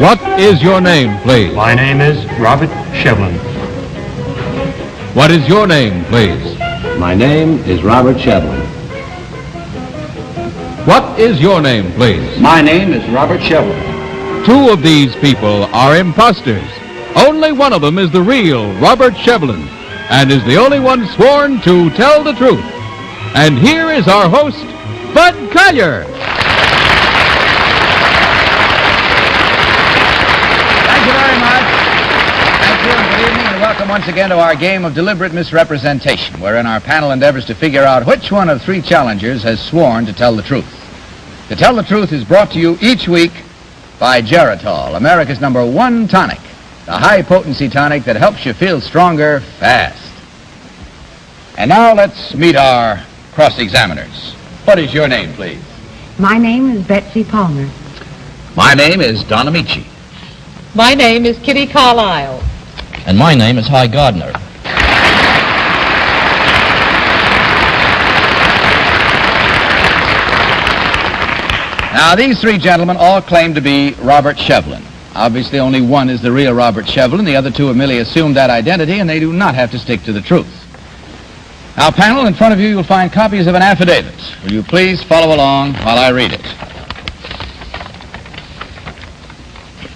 What is your name, please? My name is Robert Shevlin. What is your name, please? My name is Robert Shevlin. What is your name, please? My name is Robert Shevlin. Two of these people are imposters. Only one of them is the real Robert Shevlin, and is the only one sworn to tell the truth. And here is our host, Bud Collier. Thank you very much. Thank you, and good evening, and welcome once again to our game of deliberate misrepresentation, wherein our panel endeavors to figure out which one of three challengers has sworn to tell the truth. To Tell the Truth is brought to you each week by Geritol, America's #1 tonic, the high-potency tonic that helps you feel stronger fast. And now let's meet our cross-examiners. What is your name, please? My name is Betsy Palmer. My name is Don Amici. My name is Kitty Carlisle. And my name is Hy Gardner. Now, these three gentlemen all claim to be Robert Shevlin. Obviously, only one is the real Robert Shevlin. The other two have merely assumed that identity, and they do not have to stick to the truth. Now, panel, in front of you, you'll find copies of an affidavit. Will you please follow along while I read it?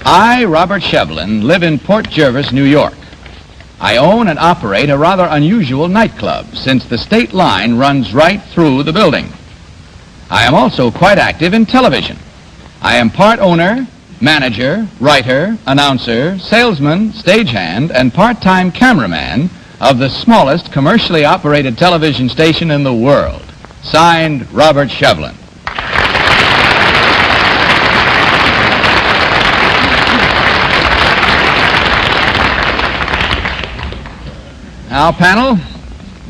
I, Robert Shevlin, live in Port Jervis, New York. I own and operate a rather unusual nightclub, since the state line runs right through the building. I am also quite active in television. I am part owner, manager, writer, announcer, salesman, stagehand, and part-time cameraman of the smallest commercially operated television station in the world. Signed, Robert Shevlin. Now, panel,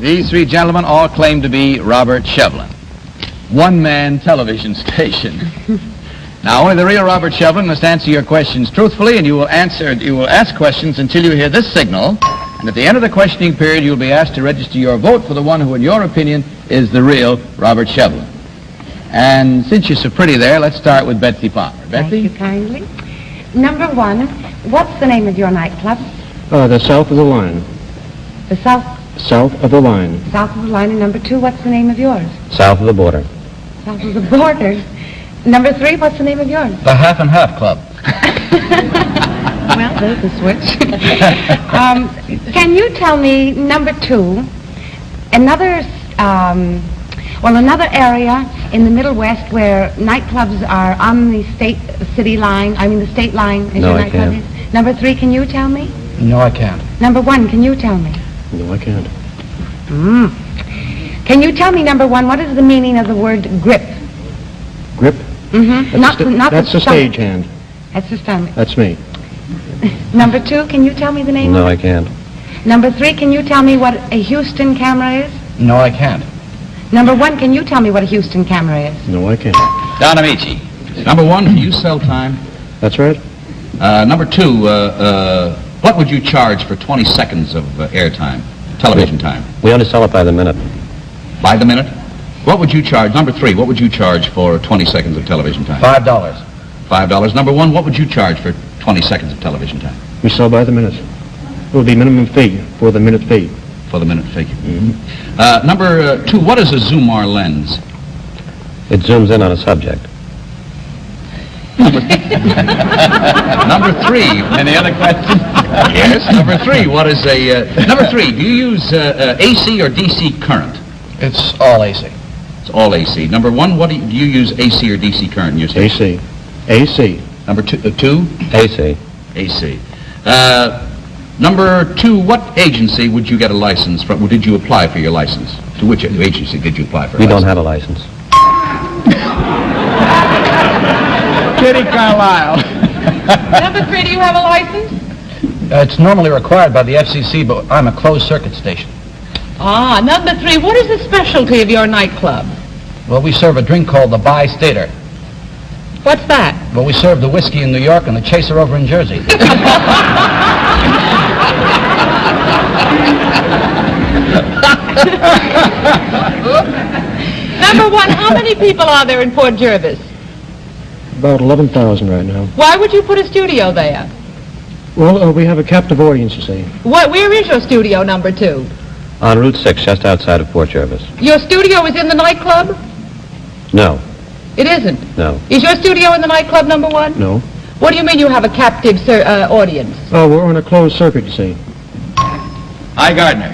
these three gentlemen all claim to be Robert Shevlin. One-man television station. Now, only the real Robert Shevlin must answer your questions truthfully, and you will ask questions until you hear this signal, and at the end of the questioning period, you'll be asked to register your vote for the one who, in your opinion, is the real Robert Shevlin. And since you're so pretty there, let's start with Betsy Palmer. Betsy? Thank you kindly. Number one, what's the name of your nightclub? The South of the Line. The South Of the Line. of the Line. And number two, what's the name of yours? South of the border. South of the Border. Number three, what's the name of yours? The Half and Half Club. Well, there's a switch. Can you tell me, number two, another area in the Middle West where nightclubs are on the state line, the state line? No, I can't. Number three, can you tell me? No, I can't. Number one, can you tell me? No, I can't. Can you tell me, number one, what is the meaning of the word grip? Grip? Mm-hmm. That's the stagehand. That's the stomach. That's me. Number two, can you tell me the name? No, I can't. Number three, can you tell me what a Houston camera is? No, I can't. Number one, can you tell me what a Houston camera is? No, I can't. Don Amici. Number one, do you sell time? That's right. Number two, what would you charge for 20 seconds of airtime, television time? We only sell it by the minute. By the minute? What would you charge? Number three, what would you charge for 20 seconds of television time? $5. $5. Number one, what would you charge for 20 seconds of television time? We sell by the minute. It will be minimum fee for the minute fee. For the minute fee. Number two, what is a Zoomar lens? It zooms in on a subject. Number three. Any other questions? Yes. Number three, what is a... number three, do you use AC or DC current? It's all AC. It's all AC. Number one, what do you use AC or DC current in your station? AC. Number two? AC. AC. Number two, what agency would you get a license from? Did you apply for your license? To which agency did you apply for a We license? don't have a license. Kitty Carlisle. Number three, do you have a license? It's normally required by the FCC, but I'm a closed-circuit station. Ah, number three, what is the specialty of your nightclub? Well, we serve a drink called the By-Stater. What's that? Well, we serve the whiskey in New York and the chaser over in Jersey. Number one, how many people are there in Port Jervis? about 11,000 right now. Why would you put a studio there? Well, we have a captive audience, you see. Where is your studio, number 2? On Route 6, just outside of Port Jervis. Your studio is in the nightclub? No, It isn't. no. Is your studio in the nightclub, number 1? No. What do you mean you have a captive audience? Oh, we're on a closed circuit, you see. Hi, Gardner.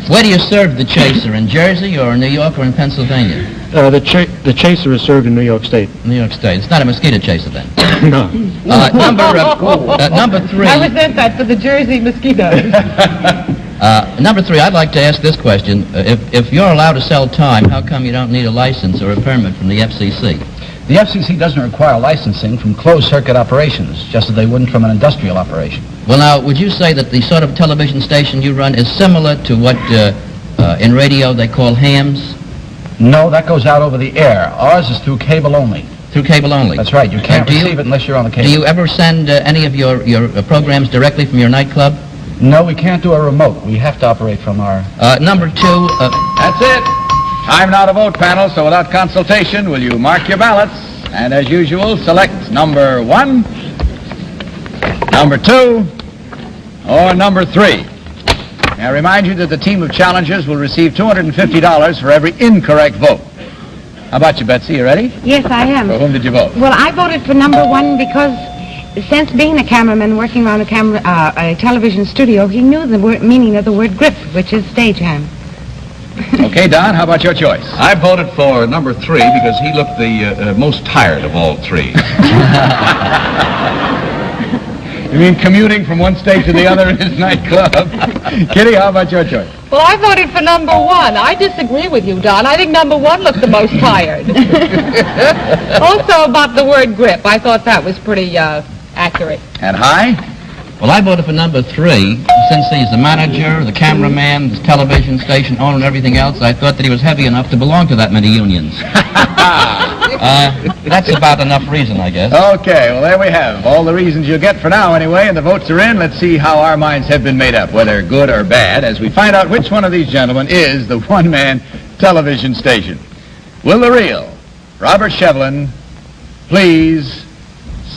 Where do you serve the chaser, in Jersey or in New York or in Pennsylvania? The chaser is served in New York State. New York State. It's not a mosquito chaser then. No. Number 3. I resent that for the Jersey mosquitoes. Number 3, I'd like to ask this question. If you're allowed to sell time, how come you don't need a license or a permit from the FCC? The FCC doesn't require licensing from closed-circuit operations, just as they wouldn't from an industrial operation. Well, now, would you say that the sort of television station you run is similar to what in radio they call hams? No, that goes out over the air. Ours is through cable only. Through cable only? That's right. You can't receive it unless you're on the cable. Do you ever send any of your programs directly from your nightclub? No, we can't do a remote. We have to operate from our... Number 2... That's it. Time now to vote, panel, so without consultation, will you mark your ballots? And as usual, select number 1, number 2, or number 3. May I remind you that the team of challengers will receive $250 for every incorrect vote. How about you, Betsy? You ready? Yes, I am. For whom did you vote? Well, I voted for number 1 because since being a cameraman working around a television studio, he knew the meaning of the word grip, which is stagehand. Okay, Don, how about your choice? I voted for number 3 because he looked the most tired of all 3. You mean commuting from one state to the other in his nightclub? Kitty, how about your choice? Well, I voted for number 1. I disagree with you, Don. I think number 1 looked the most tired. Also about the word grip. I thought that was pretty accurate. And High? Well, I voted for number 3. Since he's the manager, the cameraman, the television station owner, and everything else, I thought that he was heavy enough to belong to that many unions. That's about enough reason, I guess. Okay, well, there we have all the reasons you'll get for now anyway, and the votes are in. Let's see how our minds have been made up, whether good or bad, as we find out which one of these gentlemen is the one-man television station. Will the real Robert Shevlin please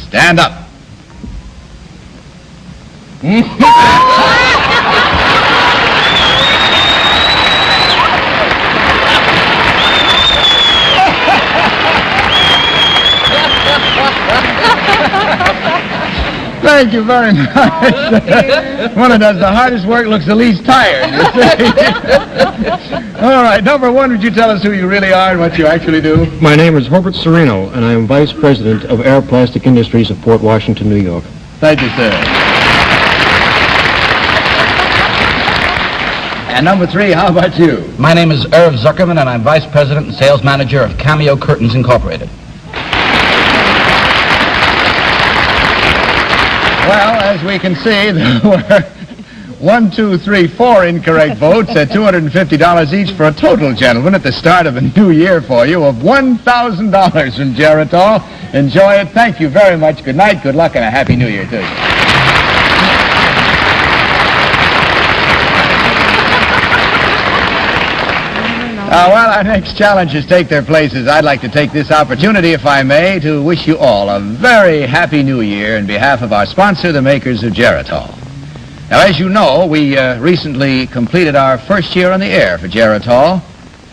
stand up? Thank you very much. One who does the hardest work looks the least tired, you see. All right, number 1, would you tell us who you really are and what you actually do? My name is Herbert Sereno, and I am Vice President of Air Plastic Industries of Port Washington, New York. Thank you, sir. And number 3, how about you? My name is Irv Zuckerman, and I'm Vice President and Sales Manager of Cameo Curtains Incorporated. Well, as we can see, there were 1, 2, 3, 4 incorrect votes at $250 each for a total, gentlemen, at the start of a new year for you of $1,000 from Geritol. Enjoy it. Thank you very much. Good night, good luck, and a Happy New Year to you. While our next challengers take their places, I'd like to take this opportunity, if I may, to wish you all a very happy new year on behalf of our sponsor, the makers of Geritol. Now, as you know, we recently completed our first year on the air for Geritol,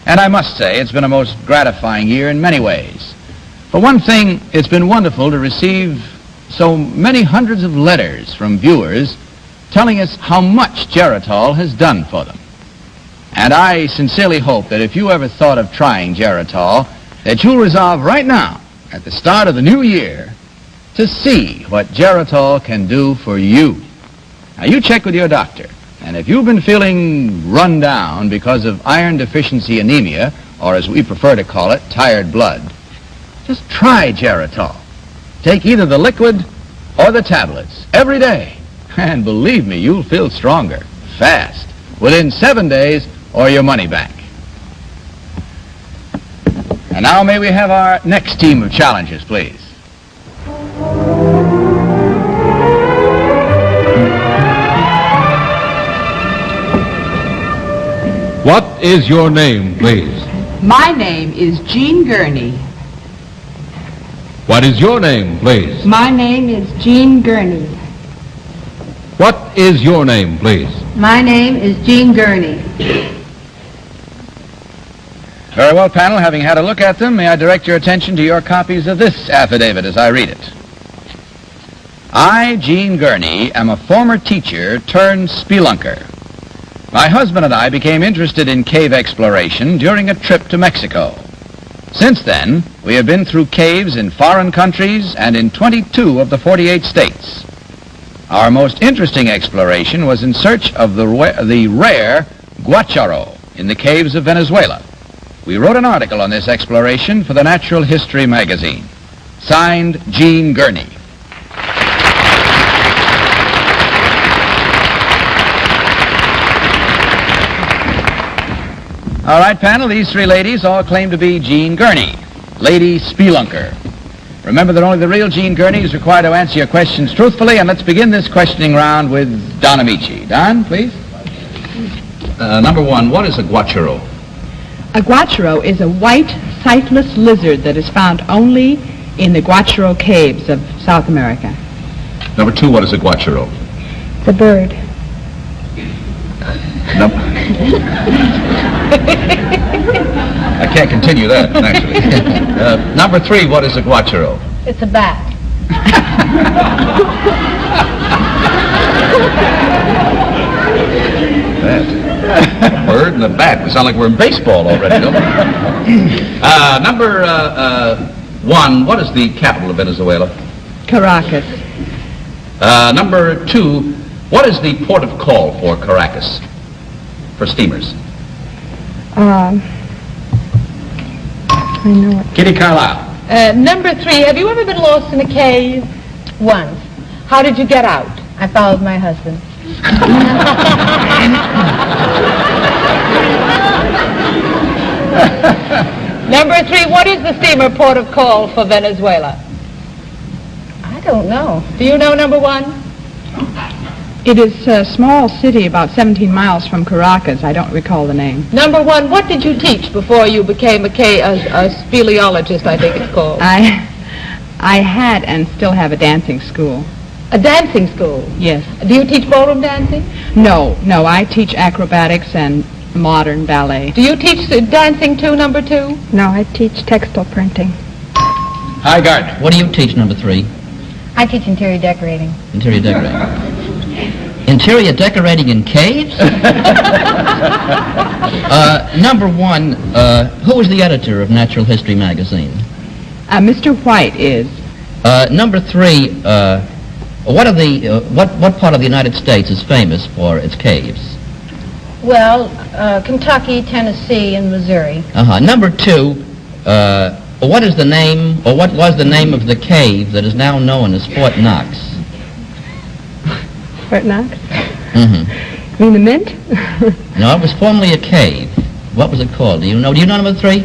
and I must say it's been a most gratifying year in many ways. For one thing, it's been wonderful to receive so many hundreds of letters from viewers telling us how much Geritol has done for them. And I sincerely hope that if you ever thought of trying Geritol, that you'll resolve right now, at the start of the new year, to see what Geritol can do for you. Now, you check with your doctor, and if you've been feeling run down because of iron deficiency anemia, or as we prefer to call it, tired blood, just try Geritol. Take either the liquid or the tablets every day, and believe me, you'll feel stronger, fast, within 7 days, or your money back. And now may we have our next team of challengers, please. What is your name, please? My name is Jean Gurney. What is your name, please? My name is Jean Gurney. What is your name, please? My name is Jean Gurney. Very well, panel. Having had a look at them, may I direct your attention to your copies of this affidavit as I read it. I, Jean Gurney, am a former teacher turned spelunker. My husband and I became interested in cave exploration during a trip to Mexico. Since then, we have been through caves in foreign countries and in 22 of the 48 states. Our most interesting exploration was in search of the rare guacharo in the caves of Venezuela. We wrote an article on this exploration for the Natural History magazine. Signed, Jean Gurney. All right, panel, these three ladies all claim to be Jean Gurney, Lady Spelunker. Remember that only the real Jean Gurney is required to answer your questions truthfully, and let's begin this questioning round with Don Amici. Don, please. Number one, what is a guacharo? A guacharo is a white, sightless lizard that is found only in the Guacharo caves of South America. Number two, what is a guacharo? The bird. I can't continue that, naturally. Number three, what is a guacharo? It's a bat. That. Bird and a bat. We sound like we're in baseball already, don't we? Number one, what is the capital of Venezuela? Caracas. Number two, what is the port of call for Caracas? For steamers. I know it. Kitty Carlisle. Number three, have you ever been lost in a cave? Once. How did you get out? I followed my husband. Number three, what is the steamer port of call for Venezuela? I don't know. Do you know number one? It is a small city about 17 miles from Caracas. I don't recall the name. Number one, what did you teach before you became a speleologist, I think it's called? I had and still have a dancing school. A dancing school? Yes. Do you teach ballroom dancing? No, I teach acrobatics and modern ballet. Do you teach dancing too, number two? No, I teach textile printing. Hi, Gardner. What do you teach, number three? I teach interior decorating. Interior decorating. Interior decorating in caves? Number one, who is the editor of Natural History magazine? Mr. White is. Number three, what part of the United States is famous for its caves? Well, Kentucky, Tennessee, and Missouri. Number two, what is the name, or what was the name of the cave that is now known as Fort Knox? Fort Knox? Mm-hmm. You mean the Mint? No, it was formerly a cave. What was it called? Do you know? Do you know number three?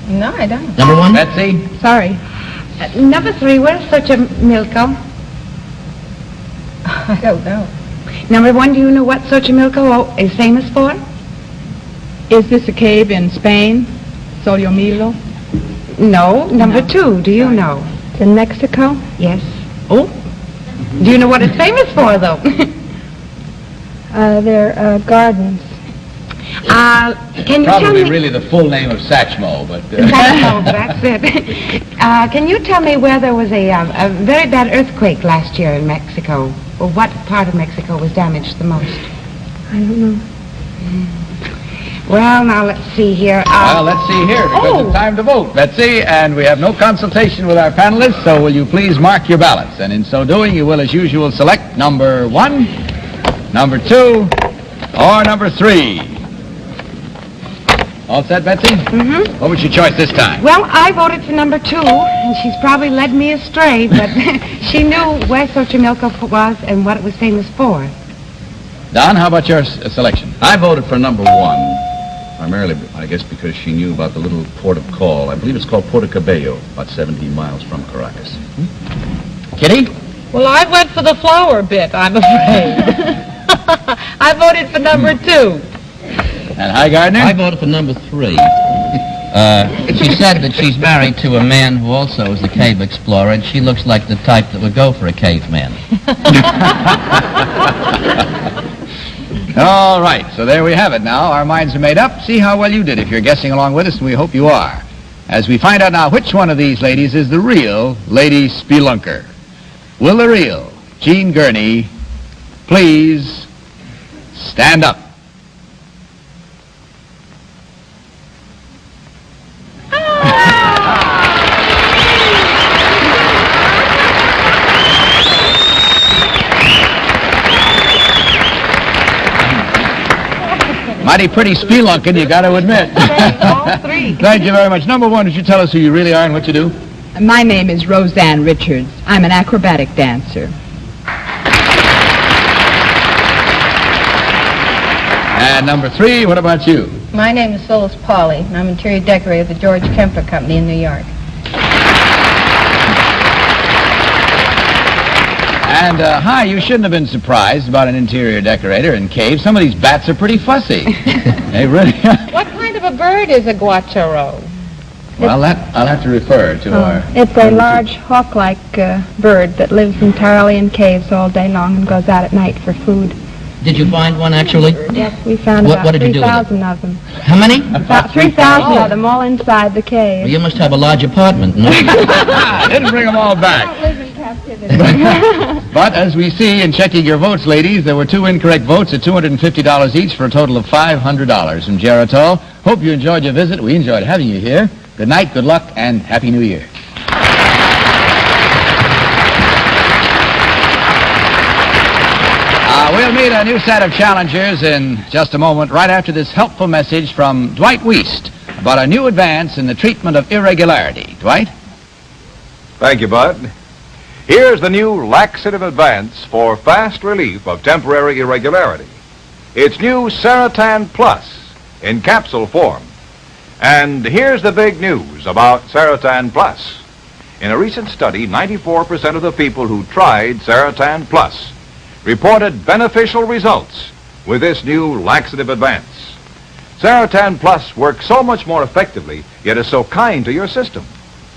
No, I don't. Number one? Betsy? Sorry. Number three, where's Xochimilco? I don't know. Number one, do you know what Xochimilco is famous for? Is this a cave in Spain? Xochimilco? No. Number two, do you know? It's in Mexico? Yes. Oh. Do you know what it's famous for, though? They're gardens. Can you tell Probably me... really the full name of Satchmo, but... Satchmo, that's it. Can you tell me where there was a very bad earthquake last year in Mexico? Or what part of Mexico was damaged the most? I don't know. Well, now let's see here. Well, let's see here, because it's time to vote, Betsy, and we have no consultation with our panelists, so will you please mark your ballots? And in so doing, you will, as usual, select number one, number two, or number three. All set, Betsy? Mm-hmm. What was your choice this time? Well, I voted for number two, and she's probably led me astray, but she knew where Xochimilco was and what it was famous for. Don, how about your selection? I voted for number one, primarily, I guess, because she knew about the little port of call. I believe it's called Puerto Cabello, about 17 miles from Caracas. Kitty? Well, I went for the flower bit, I'm afraid. I voted for number two. And hi, Gardner? I voted for number three. She said that she's married to a man who also is a cave explorer, and she looks like the type that would go for a caveman. All right, so there we have it now. Our minds are made up. See how well you did if you're guessing along with us, and we hope you are. As we find out now which one of these ladies is the real Lady Spelunker. Will the real Jean Gurney please stand up? Mighty pretty spelunking, you got to admit. All three. Thank you very much. Number one, would you tell us who you really are and what you do? My name is Roseanne Richards. I'm an acrobatic dancer. And number three, what about you? My name is Phyllis Pauley, and I'm interior decorator of the George Kemper Company in New York. And, hi, you shouldn't have been surprised about an interior decorator in caves. Some of these bats are pretty fussy. They really are. What kind of a bird is a guacharo? Well, I'll have to refer to our... It's a large hawk-like bird that lives entirely in caves all day long and goes out at night for food. Did you find one, actually? Yes, we found What about did you do with it? 3,000 of them. How many? About 3,000 of them all inside the cave. Well, you must have a large apartment, no? Didn't bring them all back. Live in captivity. But as we see in checking your votes, ladies, there were 2 incorrect votes at $250 each for a total of $500 from Geritol. Hope you enjoyed your visit. We enjoyed having you here. Good night, good luck, and Happy New Year. We'll meet a new set of challengers in just a moment, right after this helpful message from Dwight Wiest about a new advance in the treatment of irregularity. Dwight? Thank you, Bud. Here's the new laxative advance for fast relief of temporary irregularity. It's new Seratan Plus in capsule form. And here's the big news about Seratan Plus. In a recent study, 94% of the people who tried Seratan Plus reported beneficial results with this new laxative advance. Seratan Plus works so much more effectively, yet is so kind to your system.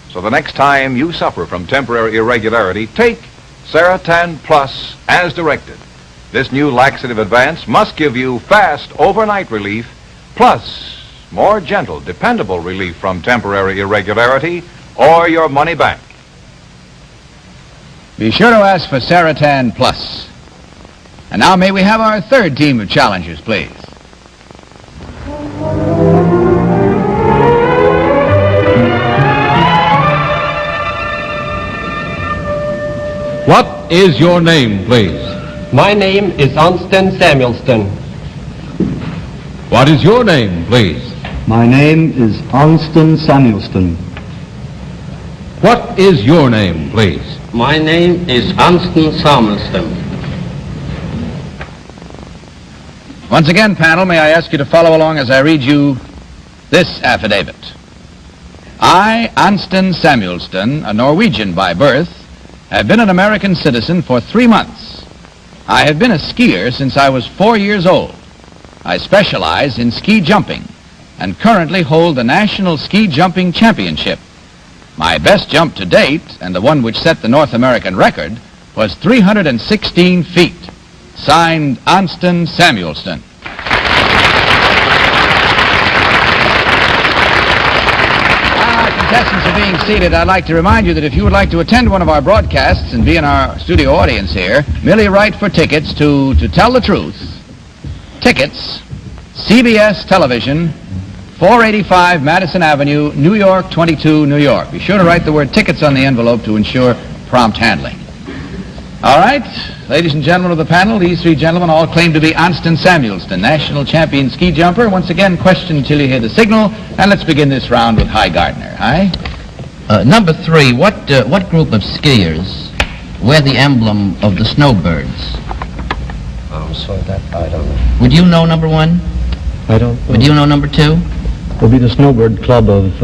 So the next time you suffer from temporary irregularity, take Seratan Plus as directed. This new laxative advance must give you fast overnight relief, plus more gentle, dependable relief from temporary irregularity, or your money back. Be sure to ask for Seratan Plus. And now may we have our third team of challengers, please. What is your name, please? My name is Anston Samuelston. What is your name, please? My name is Anston Samuelston. What is your name, please? My name is Anston Samuelston. Once again, panel, may I ask you to follow along as I read you this affidavit. I, Anston Samuelston, a Norwegian by birth, have been an American citizen for 3 months. I have been a skier since I was 4 years old. I specialize in ski jumping and currently hold the National Ski Jumping Championship. My best jump to date, and the one which set the North American record, was 316 feet. Signed, Anston Samuelston. Contestants are being seated. I'd like to remind you that if you would like to attend one of our broadcasts and be in our studio audience here, merely write for tickets to Tell the Truth. Tickets, CBS Television, 485 Madison Avenue, New York, 22, New York. Be sure to write the word tickets on the envelope to ensure prompt handling. All right, ladies and gentlemen of the panel, these 3 gentlemen all claim to be Anston Samuelston, national champion ski jumper. Once again, question until you hear the signal, and let's begin this round with Hi Gardner. Hi. Number 3, what group of skiers wear the emblem of the snowbirds? I'm sorry, that I don't know. Would you know number 1? I don't know. Would you know number 2? It'll be the Snowbird Club of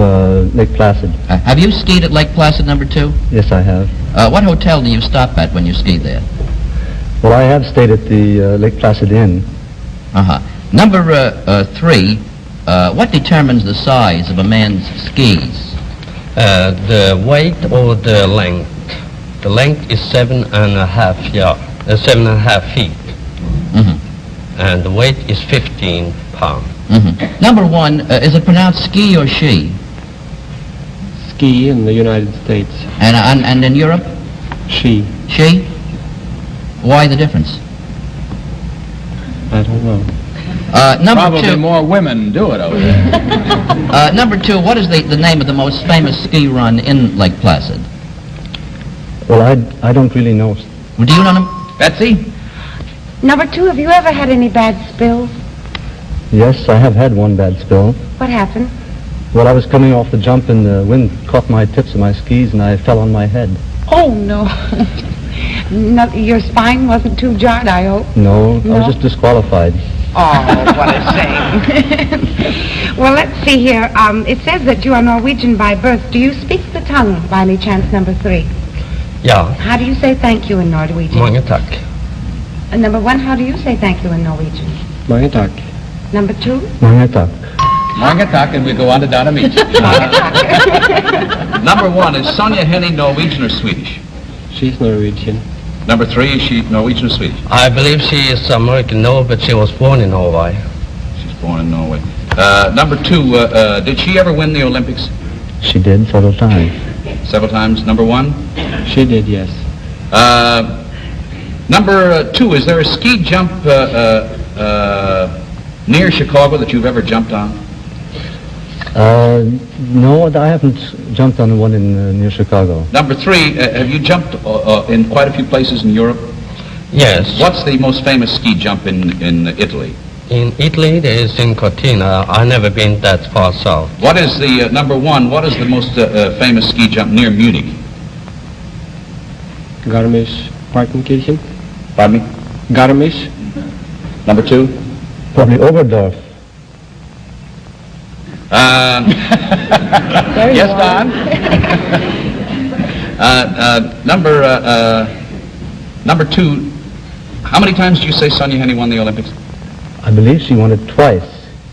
Lake Placid. Have you skied at Lake Placid, number 2? Yes, I have. What hotel do you stop at when you ski there? Well, I have stayed at the Lake Placid Inn. Number 3, What determines the size of a man's skis? The weight or the length. The length is 7.5 feet. Mm-hmm. And the weight is 15 pounds. Mm-hmm. Number one, is it pronounced ski or she? Ski in the United States. And in Europe? She. She? Why the difference? I don't know. Number Probably two. more women do it over there. Number two, what is the name of the most famous ski run in Lake Placid? Well, I don't really know. Well, do you know them? Betsy? Number 2, have you ever had any bad spills? Yes, I have had one bad spill. What happened? Well, I was coming off the jump and the wind caught my tips of my skis and I fell on my head. Oh, no. No, your spine wasn't too jarred, I hope? No, I No? was just disqualified. Oh, what a shame. Well, let's see here. It says that you are Norwegian by birth. Do you speak the tongue by any chance, number 3? Yeah. How do you say thank you in Norwegian? Mange takk. And number 1, how do you say thank you in Norwegian? Mange takk. Number 2? Mange takk. Mange takk, and we go on to Donna Meach. Number 1, is Sonja Henning Norwegian or Swedish? She's Norwegian. Number 3, is she Norwegian or Swedish? I believe she is American, no, but she was born in Norway. She's born in Norway. Number 2, did she ever win the Olympics? She did several times. Several times. Number 1? She did, yes. Number 2, is there a ski jump near Chicago that you've ever jumped on? No, I haven't jumped on one in near Chicago. Number 3, have you jumped in quite a few places in Europe? Yes. What's the most famous ski jump in Italy? In Italy, there is in Cortina. I've never been that far south. What is the, number 1, what is the most famous ski jump near Munich? Garmisch-Partenkirchen. Pardon me? Garmisch. Number 2? Probably Oberdorf. Yes, Don? Number 2, how many times did you say Sonja Henning won the Olympics? I believe she won it twice.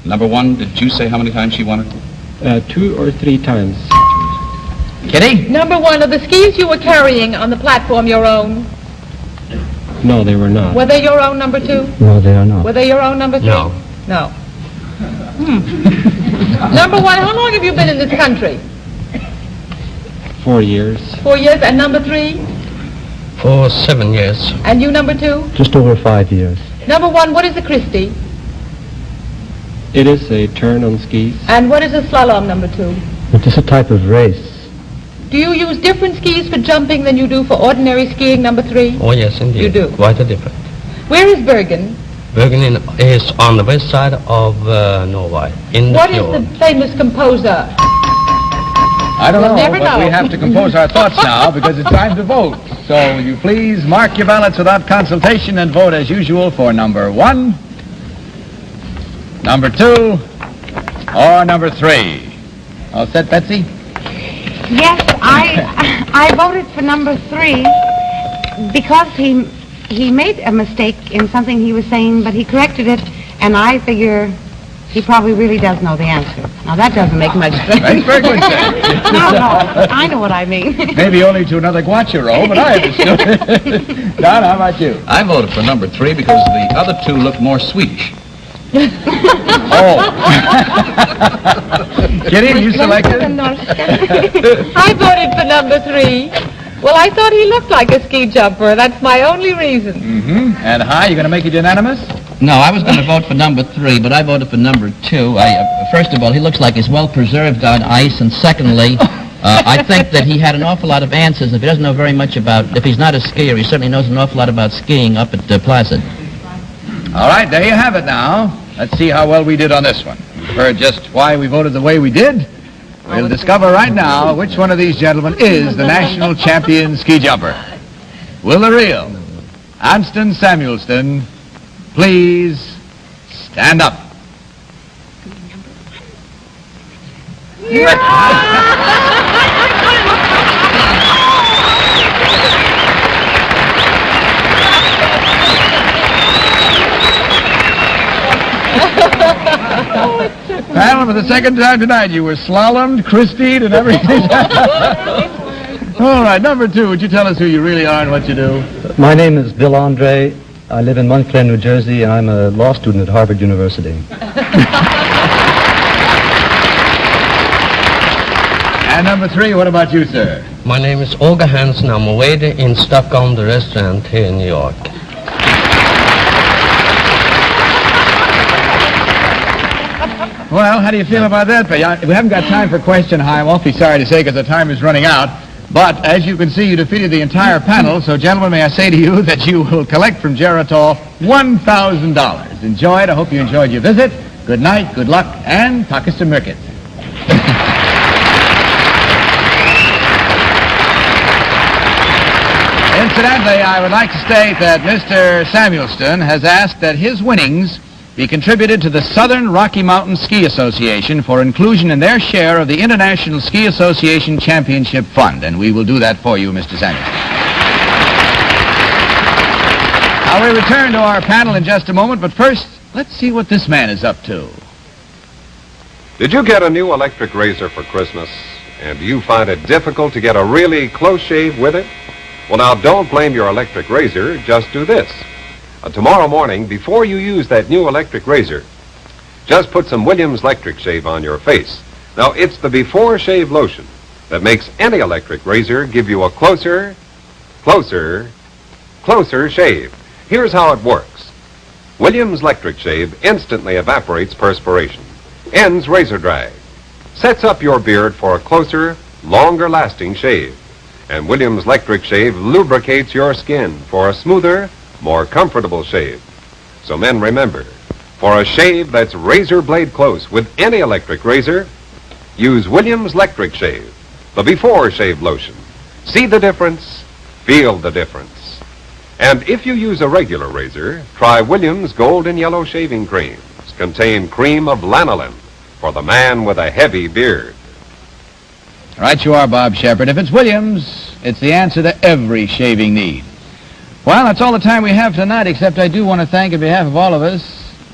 Number 1, did you say how many times she won it? 2 or 3 times. Kitty? Number 1, are the skis you were carrying on the platform your own? No, they were not. Were they your own, number 2? No, they are not. Were they your own, number 3? No. No. Number 1, how long have you been in this country? 4 years. 4 years. And number 3? For 7 years. And you, number 2? Just over 5 years. Number 1, what is a Christie? It is a turn on skis. And what is a slalom, number 2? It is a type of race. Do you use different skis for jumping than you do for ordinary skiing, number 3? Oh, yes, indeed. You do? Quite a different. Where is Bergen? Bergen is on the west side of Norway, in the What is fjord. the famous composer? I don't We'll know, never but know. we have to compose our thoughts now because it's time to vote. So will you please mark your ballots without consultation and vote as usual for number 1, number 2, or number 3. All set, Betsy? Yes, I voted for number 3 because he made a mistake in something he was saying, but he corrected it, and I figure he probably really does know the answer. Now, that doesn't make much sense. That's very good. No, I know what I mean. Maybe only to another Guacharo, but I understood. Don, how about you? I voted for number 3 because the other 2 look more Swedish. Oh. Kitty, you selected? I voted for number 3. Well, I thought he looked like a ski jumper. That's my only reason. Mm-hmm. And you going to make it unanimous? No, I was going to vote for number 3, but I voted for number 2. First of all, he looks like he's well preserved on ice, and secondly, I think that he had an awful lot of answers. If he doesn't know very much if he's not a skier, he certainly knows an awful lot about skiing up at Placid. All right, there you have it now. Let's see how well we did on this one. You've heard just why we voted the way we did. We'll discover right now which one of these gentlemen is the national champion ski jumper. Will the real Anston Samuelsson please stand up? for the second time tonight, you were slalomed, Christied, and everything. All right, number 2, would you tell us who you really are and what you do? My name is Bill Andre. I live in Montclair, New Jersey, and I'm a law student at Harvard University. And number 3, what about you, sir? My name is Olga Hansen. I'm a waiter in Stockholm, the restaurant here in New York. Well, how do you feel about that? We haven't got time for question, I'm awfully sorry to say, because the time is running out. But as you can see, you defeated the entire panel. So, gentlemen, may I say to you that you will collect from Geritol $1,000. Enjoy it. I hope you enjoyed your visit. Good night, good luck, and Takas to Mirkit. Incidentally, I would like to state that Mr. Samuelston has asked that his winnings be contributed to the Southern Rocky Mountain Ski Association for inclusion in their share of the International Ski Association Championship Fund, and we will do that for you, Mr. Samuelston. Now, we return to our panel in just a moment, but first, let's see what this man is up to. Did you get a new electric razor for Christmas? And do you find it difficult to get a really close shave with it? Well, now, don't blame your electric razor. Just do this. Tomorrow morning, before you use that new electric razor, just put some Williams Electric Shave on your face. Now, it's the before shave lotion that makes any electric razor give you a closer shave. Here's how it works. Williams Electric Shave instantly evaporates perspiration, ends razor drag, sets up your beard for a closer, longer-lasting shave. And Williams Electric Shave lubricates your skin for a smoother, more comfortable shave. So men, remember, for a shave that's razor blade close with any electric razor, use Williams Electric Shave, the before shave lotion. See the difference, feel the difference. And if you use a regular razor, try Williams Gold and Yellow Shaving Creams. Contain cream of lanolin for the man with a heavy beard. Right you are, Bob Shepard. If it's Williams, it's the answer to every shaving need. Well, that's all the time we have tonight, except I do want to thank, on behalf of all of us,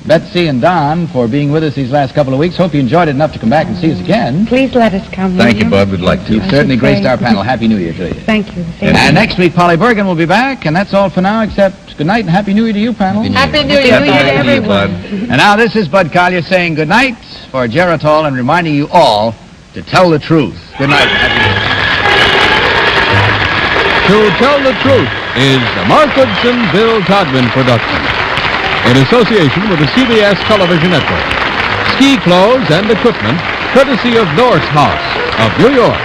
Betsy and Don, for being with us these last couple of weeks. Hope you enjoyed it enough to come back and see us again. Please let us come. Thank you, Bud. We'd like to. You've certainly graced our panel. Happy New Year to you. Thank you. And next week, Polly Bergen will be back, and that's all for now, except good night and Happy New Year to you, panel. Happy New Year to everyone. And now this is Bud Collier saying good night for Geritol and reminding you all to tell the truth. Good night. Happy New Year. To Tell the Truth is the Mark Goodson, Bill Todman production, in association with the CBS Television Network. Ski clothes and equipment, courtesy of Norse House of New York.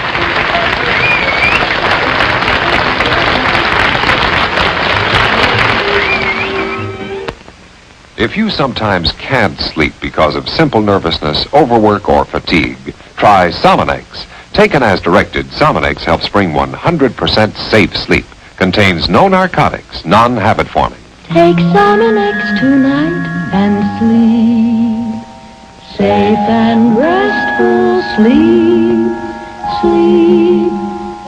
If you sometimes can't sleep because of simple nervousness, overwork, or fatigue, try Sominex. Taken as directed, Sominex helps bring 100% safe sleep. Contains no narcotics, non-habit forming. Take Sominex tonight and sleep. Safe and restful sleep. Sleep,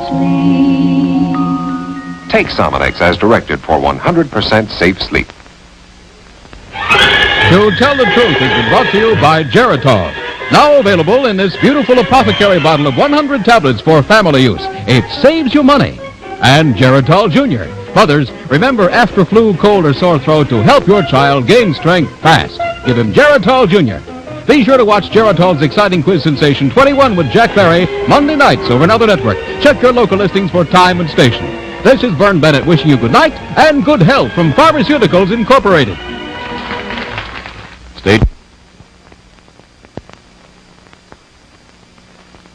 sleep. Take Sominex as directed for 100% safe sleep. To Tell the Truth has been brought to you by Geritol. Now available in this beautiful apothecary bottle of 100 tablets for family use. It saves you money. And Geritol Jr. Mothers, remember after flu, cold, or sore throat to help your child gain strength fast. Give him Geritol Jr. Be sure to watch Geritol's exciting quiz sensation 21 with Jack Barry Monday nights over another network. Check your local listings for time and station. This is Vern Bennett wishing you good night and good health from Pharmaceuticals Incorporated. Stay